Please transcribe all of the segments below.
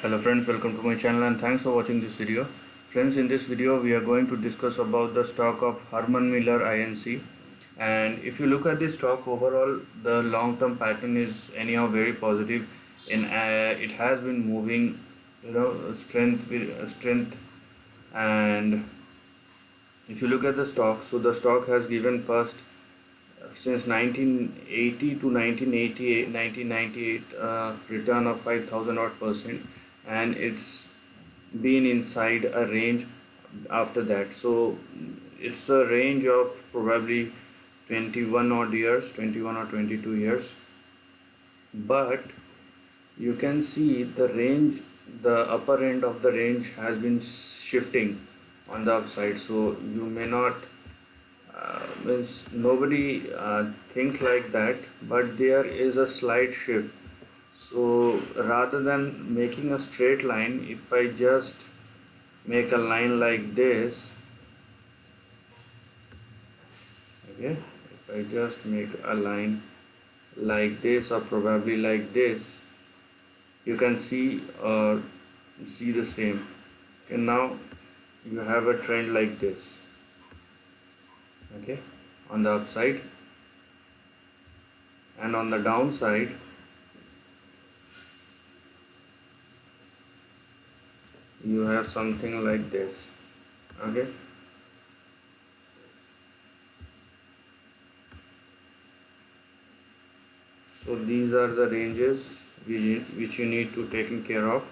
Hello friends, welcome to my channel and thanks for watching this video. Friends, in this video we are going to discuss about the stock of Herman Miller Inc. And if you look at this stock overall, the long-term pattern is anyhow very positive. It has been moving, strength with strength. And if you look at the stock, so the stock has given first since 1980 to 1988 1998 return of 5,000 odd percent, and it's been inside a range after that. So it's a range of probably 21 odd years, 21 or 22 years, but you can see the range, the upper end of the range has been shifting on the upside. So you may not means nobody thinks like that, but there is a slight shift. So rather than making a straight line, if I just make a line like this, okay, if I just make a line like this or probably like this, you can see the same. And now you have a trend like this, okay, on the upside, and on the downside you have something like this, okay. So these are the ranges which you need to taken care of.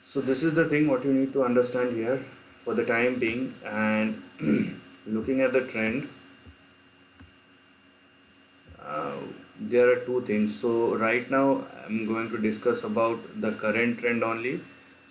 So this is the thing what you need to understand here for the time being. And looking at the trend, there are two things. So right now I'm going to discuss about the current trend only.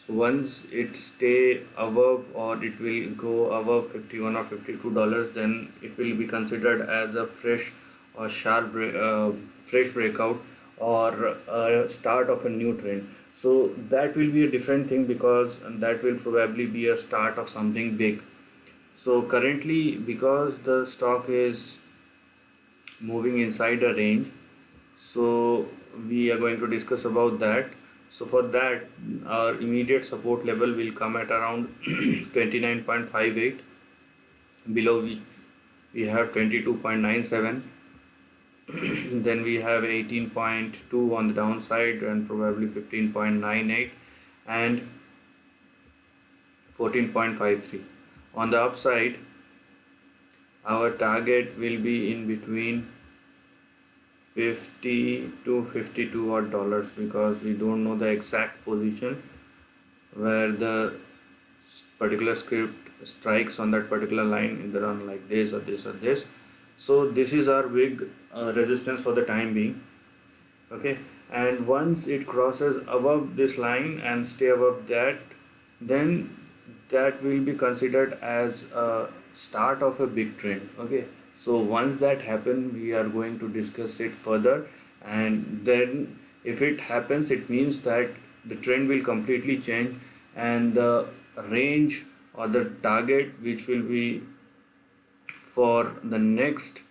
So once it stay above, or it will go above 51 or $52, then it will be considered as a fresh or fresh breakout, or a start of a new trend. So that will be a different thing, because that will probably be a start of something big. So currently, because the stock is moving inside a range, so we are going to discuss about that. So for that, our immediate support level will come at around 29.58, below which we have 22.97. Then we have 18.2 on the downside, and probably 15.98 and 14.53 on the upside. Our target will be in between 50 to 52 odd dollars, because we don't know the exact position where the particular script strikes on that particular line, either on like this or this or this. So this is our big resistance for the time being, okay. And once it crosses above this line and stay above that, then that will be considered as a start of a big trend, okay. So once that happens, we are going to discuss it further, and then if it happens, it means that the trend will completely change, and the range or the target which will be for the next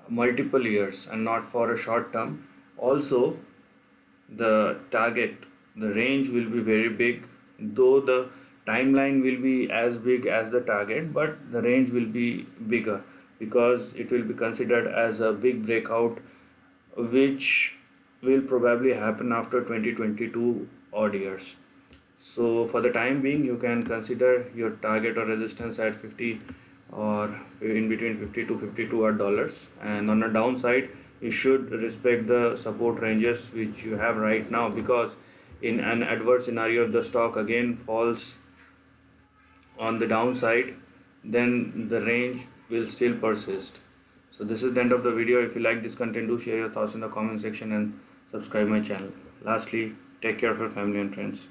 multiple years and not for a short term, also the target, the range will be very big, though the timeline will be as big as the target, but the range will be bigger, because it will be considered as a big breakout, which will probably happen after 2022 odd years. So for the time being, you can consider your target or resistance at 50, or in between 50 to 52 odd dollars, and on the downside you should respect the support ranges which you have right now, because in an adverse scenario, if the stock again falls on the downside, then the range will still persist. So this is the end of the video. If you like this content, do share your thoughts in the comment section and subscribe my channel. Lastly, take care of your family and friends.